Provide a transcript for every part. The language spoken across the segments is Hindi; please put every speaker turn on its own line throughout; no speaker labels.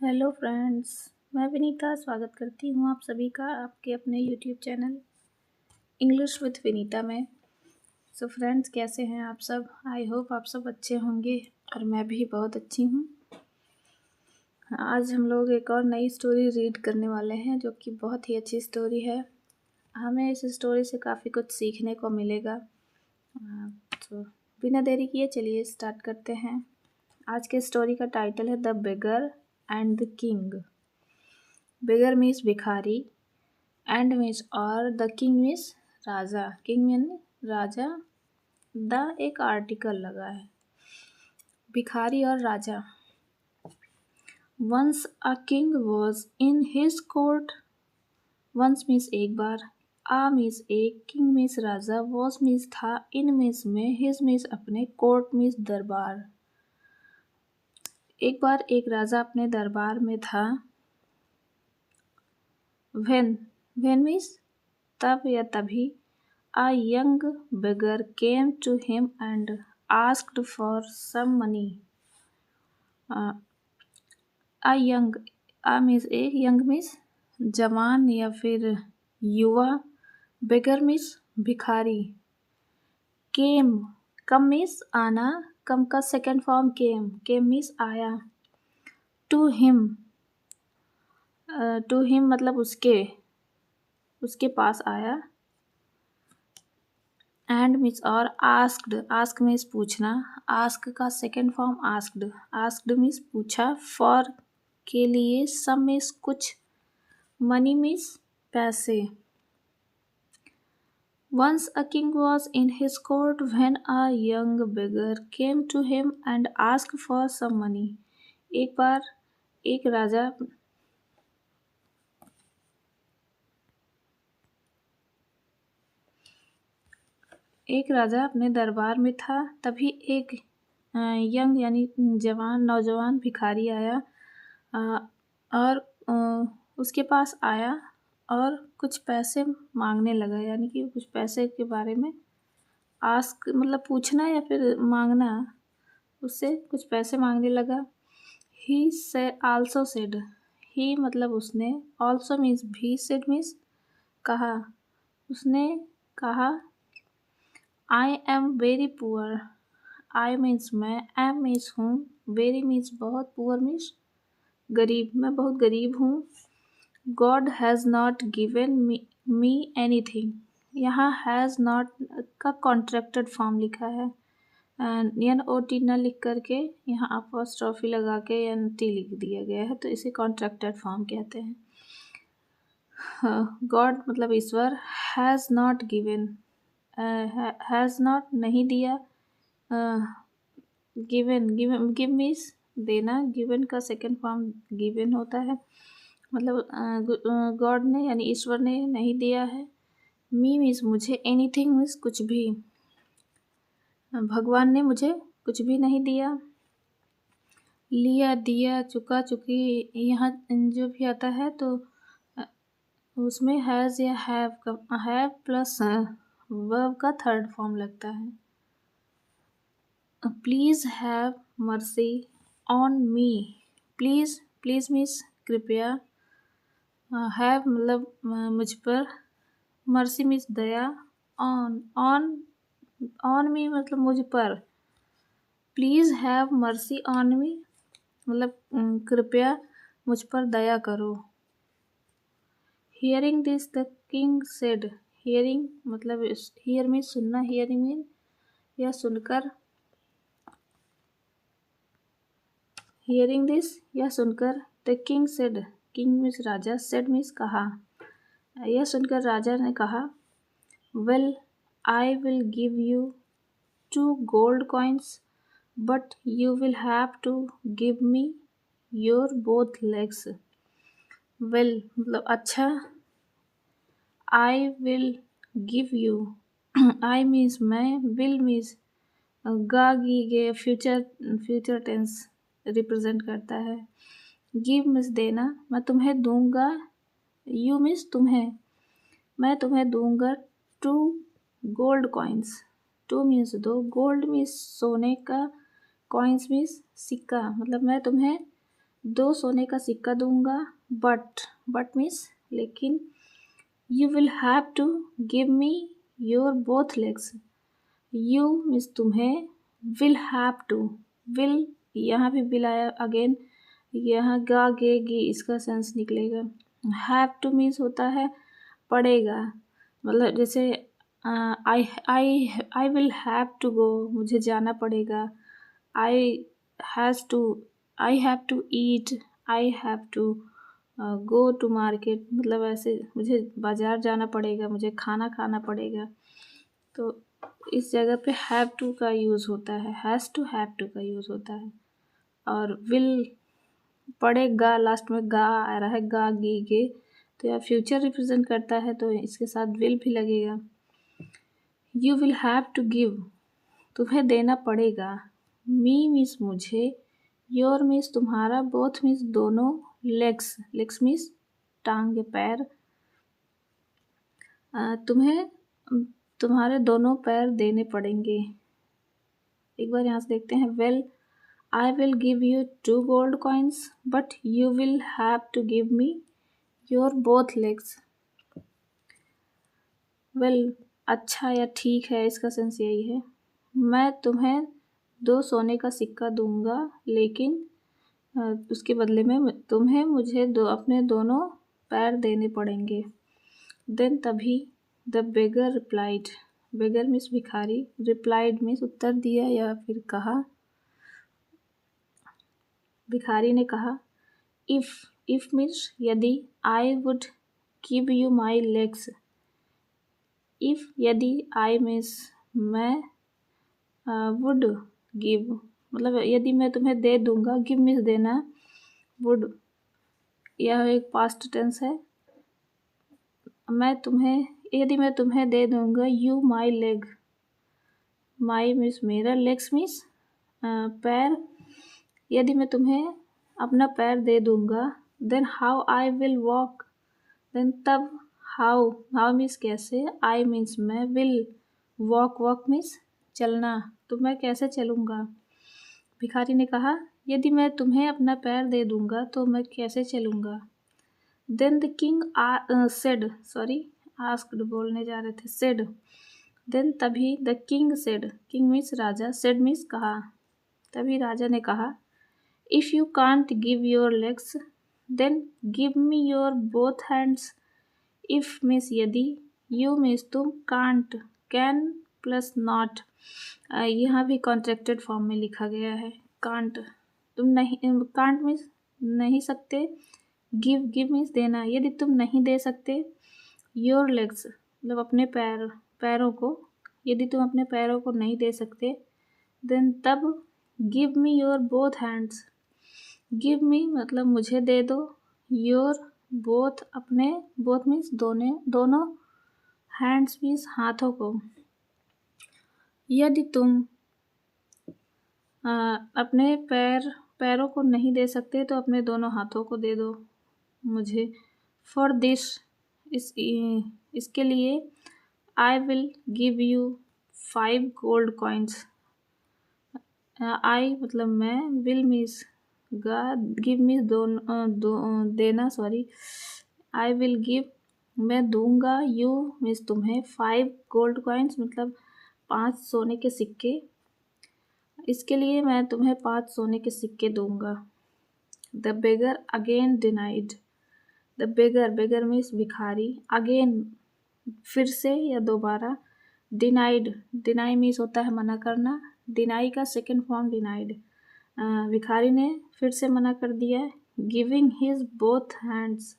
हेलो फ्रेंड्स, मैं विनीता स्वागत करती हूँ आप सभी का आपके अपने YouTube channel English with Vinita में। सो फ्रेंड्स, कैसे हैं आप सब? आई होप आप सब अच्छे होंगे और मैं भी बहुत अच्छी हूँ। आज हम लोग एक और नई स्टोरी रीड करने वाले हैं जो कि बहुत ही अच्छी स्टोरी है। हमें इस स्टोरी से काफ़ी कुछ सीखने को मिलेगा। तो बिना देरी किए चलिए स्टार्ट करते हैं। आज के स्टोरी का टाइटल है the beggar and the king. Beggar means भिखारी, एंड मीन्स और, द किंग मीन्स राजा। किंग मीन राजा, द एक आर्टिकल लगा है। भिखारी और राजा। Once a king was in his court. Once means एक बार, आ मीन्स एक, किंग मीन्स राजा, वॉज मीन्स था, इन मीन्स में, हिज मीन्स अपने, कोर्ट मीन्स दरबार। एक बार एक राजा अपने दरबार में था। when मीन्स तब या तभी, a young beggar came to him and asked for some money. a young, a means एक, young means जवान या फिर युवा, beggar means भिखारी, came, come means आना, come का सेकेंड फॉर्म came means आया, to him मतलब उसके पास आया, एंड मीन्स और, आस्क मीन्स पूछना, आस्क का सेकेंड फॉर्म आस्क्ड मीन्स पूछा, फॉर के लिए, सम मीन्स कुछ, मनी मीन्स पैसे। Once a king was in his court when a young beggar came to him and ask for some money. एक बार एक राजा अपने दरबार में था, तभी एक यंग यानी नौजवान भिखारी आया और उसके पास आया और कुछ पैसे मांगने लगा, यानी कि कुछ पैसे के बारे में आस्क मतलब पूछना या फिर मांगना, उससे कुछ पैसे मांगने लगा। ही से आल्सो सेड, ही मतलब उसने, ऑल्सो मीन्स भी, सेड मीन्स कहा, उसने कहा, I am very poor. I means मैं, एम मीन्स हूँ, वेरी मीन्स बहुत, पुअर मीन्स गरीब, मैं बहुत गरीब हूँ। God has not given me anything. यहाँ हैज़ नॉट का कॉन्ट्रैक्टेड फॉर्म लिखा है, एन ओ टी न लिख करके यहाँ अपॉस्ट्रोफी लगा के एन टी लिख दिया गया है, तो इसे कॉन्ट्रैक्टेड फॉर्म कहते हैं। गॉड मतलब ईश्वर, has not given, has not नहीं दिया, गिव मीन्स देना, गिवन का सेकेंड फॉर्म गिवन होता है, मतलब गॉड ने यानी ईश्वर ने नहीं दिया है। मी मीन्स मुझे, एनीथिंग मीन्स कुछ भी, भगवान ने मुझे कुछ भी नहीं दिया। लिया, दिया, चुका, चुकी, यहाँ जो भी आता है तो उसमें हैज़ या हैव प्लस वर्ब का थर्ड फॉर्म लगता है। Please have mercy on me. Please means कृपया, हैव मतलब मुझ पर, mercy means Daya, on me मतलब मुझ पर। Please have mercy on me मतलब कृपया मुझ पर दया करो। Hearing this the king said. Hearing मतलब हियर मीन्स सुनना, हियरिंग मीन यह सुनकर, हियरिंग दिस यह सुनकर, the king said, king means राजा, सेड मीन्स कहा, यह सुनकर राजा ने कहा, well I will give you 2 gold coins, but you will have to give me your both legs. Well मतलब अच्छा, I will give you, I means मैं, विल मीन्स गे फ्यूचर टेंस रिप्रेजेंट करता है, गिव मीन्स देना, मैं तुम्हें दूंगा, यू मीन्स तुम्हें, मैं तुम्हें दूंगा 2 gold coins, 2 means 2, gold means सोने का, कॉइन्स मीन्स सिक्का, मतलब मैं तुम्हें 2 सोने का सिक्का दूंगा, बट मीन्स लेकिन, you will have to give me your both legs. You means तुम्हें, विल हैव टू, विल यहाँ भी विल आया अगेन, यहाँ गा गे गी इसका सेंस निकलेगा। हैव टू मीन्स होता है पड़ेगा, मतलब जैसे I will have to go, मुझे जाना पड़ेगा। I has to, I have to eat, I have to go to market, मतलब ऐसे मुझे बाज़ार जाना पड़ेगा, मुझे खाना खाना पड़ेगा। तो इस जगह पे हैव टू का यूज़ होता है, हैज़ टू हैव टू का यूज़ होता है। और विल पड़ेगा, लास्ट में गा आ रहा है, गा गी गे, तो यह फ्यूचर रिप्रेजेंट करता है, तो इसके साथ विल भी लगेगा। You will have to give, तुम्हें देना पड़ेगा। मी मीन्स मुझे, योर मीन्स तुम्हारा, बोथ मीन्स दोनों, लेग्स मीन्स टांग या पैर, तुम्हें तुम्हारे दोनों पैर देने पड़ेंगे। एक बार यहाँ से देखते हैं। Well I will give you 2 gold coins but you will have to give me your both legs. Well अच्छा या ठीक है, इसका सेंस यही है। मैं तुम्हें 2 सोने का सिक्का दूंगा, लेकिन उसके बदले में तुम्हें मुझे अपने दोनों पैर देने पड़ेंगे। देन तभी the beggar replied, beggar means भिखारी, रिप्लाइड मीन्स उत्तर दिया या फिर कहा। भिखारी ने कहा, इफ मीन्स यदि, I would give you my legs. If यदि, आई मीन्स मैं, वुड गिव मतलब यदि मैं तुम्हें दे दूंगा, गिव मीन्स देना, वुड यह एक पास्ट टेंस है। यदि मैं तुम्हें दे दूंगा, you my leg, my means मेरा, लेग्स मीन्स पैर, यदि मैं तुम्हें अपना पैर दे दूंगा, then how I will walk, then तब हाउ मीन्स कैसे, आई मीन्स मैं, विल वॉक मीन्स चलना, तो मैं कैसे चलूँगा। भिखारी ने कहा, यदि मैं तुम्हें अपना पैर दे दूंगा तो मैं कैसे चलूँगा। Then the king said, asked बोलने जा रहे थे, सेड। देन तभी the king said, king means राजा, सेड मीन्स कहा, तभी राजा ने कहा, if you can't give your legs then give me your both hands. If means यदि, यू मीन्स तुम, कांट कैन प्लस नॉट, यहाँ भी कॉन्ट्रैक्टेड फॉर्म में लिखा गया है। कांट तुम नहीं, कांट मीन्स नहीं सकते, गिव मीन्स देना, यदि तुम नहीं दे सकते, योर लेग्स मतलब अपने पैरों को, यदि तुम अपने पैरों को नहीं दे सकते, देन तब give me your both hands, give me मतलब मुझे दे दो, योर बोथ अपने, बोथ मीन्स दोनों, हैंड्स मीन्स हाथों को। यदि तुम अपने पैरों को नहीं दे सकते तो अपने दोनों हाथों को दे दो मुझे। फॉर दिस, इसके लिए, I will give you 5 gold coins. I मतलब मैं, विल मीन्स गिव मीन्स देना, आई विल गिव मैं दूंगा, यू मीन्स तुम्हें, 5 गोल्ड कॉइन्स मतलब 5 सोने के सिक्के, इसके लिए मैं तुम्हें 5 सोने के सिक्के दूंगा। The beggar again denied, the beggar means भिखारी, अगेन फिर से या दोबारा, डिनाई मीन्स होता है मना करना, डिनाई का सेकेंड फॉर्म डिनाइड, भिखारी ने फिर से मना कर दिया। Giving his both hands,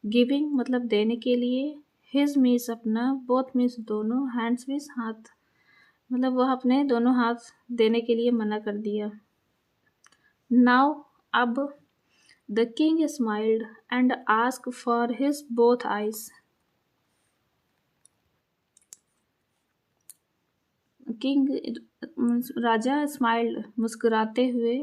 giving मतलब देने के लिए, हिज मीन्स अपना, बोथ मीन्स दोनों, हैंड्स मीन्स हाथ, मतलब वह अपने दोनों हाथ देने के लिए मना कर दिया। नाउ अब, the king smiled and asked for his both eyes. King Raja, smiled मुस्कुराते हुए,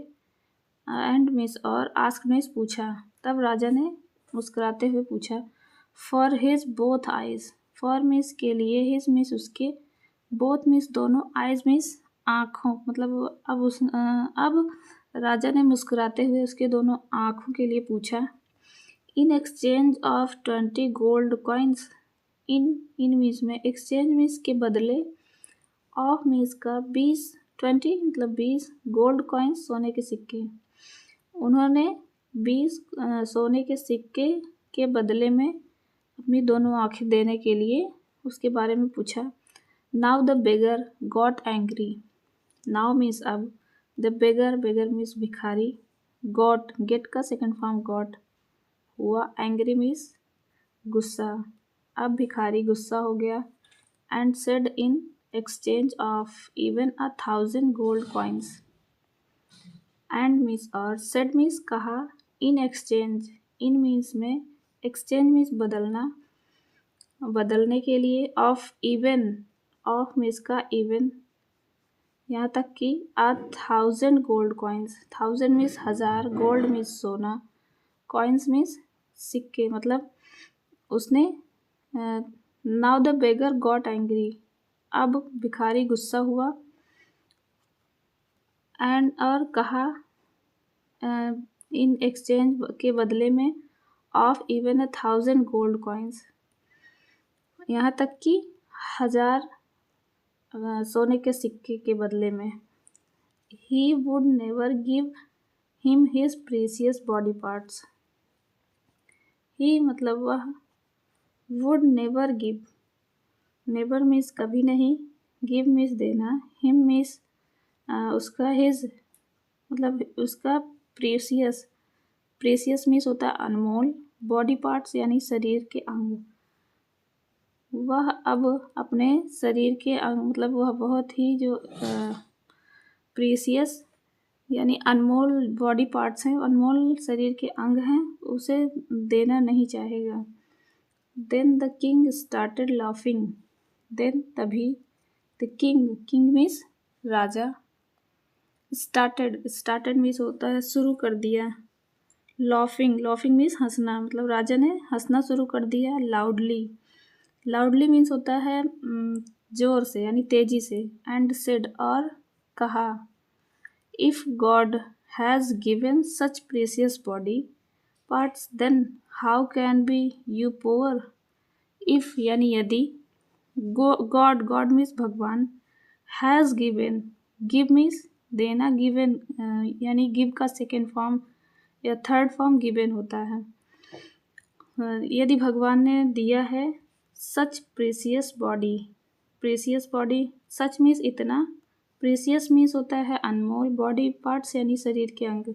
एंड मीन्स और, आस्क मीन्स पूछा, तब राजा ने मुस्कुराते हुए पूछा, for his both eyes, for means के लिए, हिज मीन्स उसके, बोथ मीन्स दोनों, आइज मीन्स आँखों, मतलब अब राजा ने मुस्कुराते हुए उसके दोनों आँखों के लिए पूछा, in exchange of 20 gold coins. In means में एक्सचेंज मीन्स के बदले, ऑफ मीन्स का 20 मतलब 20 गोल्ड कॉइन्स सोने के सिक्के। उन्होंने 20 सोने के सिक्के के बदले में अपनी दोनों आँखें देने के लिए उसके बारे में पूछा। Now the beggar got angry. Now means अब, द बेगर मीन्स भिखारी, गॉट गेट का सेकंड फॉर्म गॉट हुआ, एंग्री मीन्स गुस्सा। अब भिखारी गुस्सा हो गया। And said in exchange of even 1000 gold coins. And means और, सेड मीन्स कहा, इन एक्सचेंज, इन मीन्स में एक्सचेंज मीन्स बदलना, बदलने के लिए, ऑफ इवन, ऑफ मीन्स का इवन, यहाँ तक कि 1000 gold coins. 1000 means 1000, gold means सोना, कॉइन्स मीन्स सिक्के। मतलब उसने, now the beggar got angry, अब भिखारी गुस्सा हुआ। एंड और कहा, इन एक्सचेंज के बदले में, ऑफ इवन 1000 गोल्ड कॉइन्स, यहाँ तक कि 1000 सोने के सिक्के के बदले में। He would never give him his precious body parts. He मतलब वह, would never give, never means कभी नहीं, गिव मीन्स देना, हिम मीन्स उसका, हिज मतलब उसका, प्रीसियस, प्रीसियस मीन्स होता है अनमोल, बॉडी पार्ट्स यानी शरीर के अंग। वह अब अपने शरीर के अंग, मतलब वह बहुत ही जो प्रीसियस यानी अनमोल बॉडी पार्ट्स हैं, अनमोल शरीर के अंग हैं, उसे देना नहीं चाहेगा। Then the king started laughing. Then तभी, द किंग मीन्स राजा, स्टार्टेड मीन्स होता है शुरू कर दिया, लाफिंग मीन्स हंसना, मतलब राजा ने हंसना शुरू कर दिया। लाउडली मीन्स होता है जोर से यानी तेजी से। एंड सेड और कहा, if god has given such precious body parts then how can be you poor. If यानी यदि, गॉड मीन्स भगवान, हैज़ गिवन, गिव मीन्स देना, गिवन यानी गिव का सेकेंड फॉर्म या थर्ड फॉर्म गिवन होता है। यदि भगवान ने दिया है, such precious body, such means इतना, प्रीसियस मीन्स होता है अनमोल, बॉडी पार्ट्स यानी शरीर के अंग।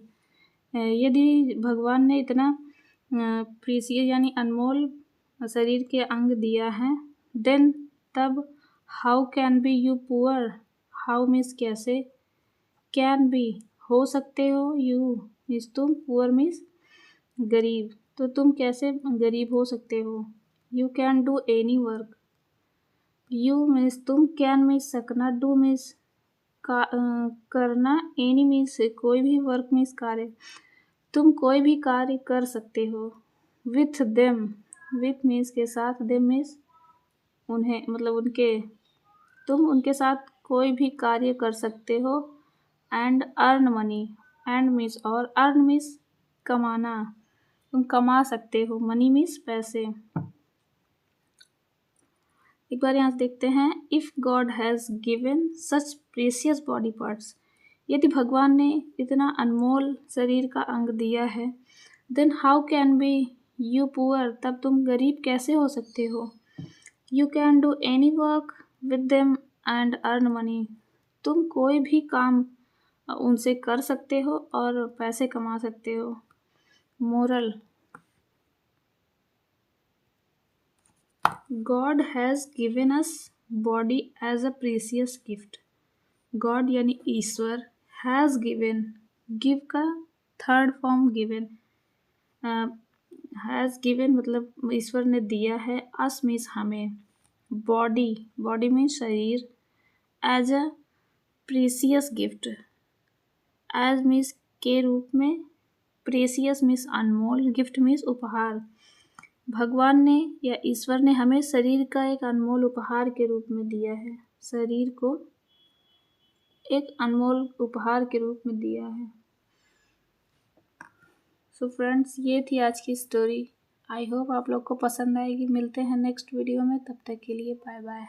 यदि भगवान ने इतना प्रीसियस यानी अनमोल शरीर के अंग दिया है, देन तब, how can be you poor, how means कैसे, कैन बी हो सकते हो, यू मीन्स तुम, पुअर मीन्स गरीब, तो तुम कैसे गरीब हो सकते हो। You can do any work, you means तुम, कैन मीन्स सकना, डू मीन्स करना, एनी मीन्स कोई भी, वर्क मीन्स कार्य, तुम कोई भी कार्य कर सकते हो। विथ देम, विथ मीन्स के साथ, देम मीन्स उन्हें, मतलब उनके, तुम उनके साथ कोई भी कार्य कर सकते हो। And earn money, and means और, अर्न मीन्स कमाना, तुम कमा सकते हो, मनी मीन्स पैसे। एक बार यहाँ से देखते हैं, if God has given such precious body parts, यदि भगवान ने इतना अनमोल शरीर का अंग दिया है, then how can be you poor, तब तुम गरीब कैसे हो सकते हो। You can do any work with them and earn money, तुम कोई भी काम उनसे कर सकते हो और पैसे कमा सकते हो। Moral, god has given us body as a precious gift. God यानी ईश्वर, हैज़ गिवन, गिव का third form given, has given मतलब ईश्वर ने दिया है, अस मीन्स हमें, बॉडी मीन्स शरीर, as a precious gift, as means के रूप में, प्रीसियस मीन्स अनमोल, गिफ्ट मीन्स उपहार। भगवान ने या ईश्वर ने हमें शरीर का एक अनमोल उपहार के रूप में दिया है, शरीर को एक अनमोल उपहार के रूप में दिया है। सो फ्रेंड्स, ये थी आज की स्टोरी। आई होप आप लोग को पसंद आएगी। मिलते हैं नेक्स्ट वीडियो में, तब तक के लिए बाय बाय।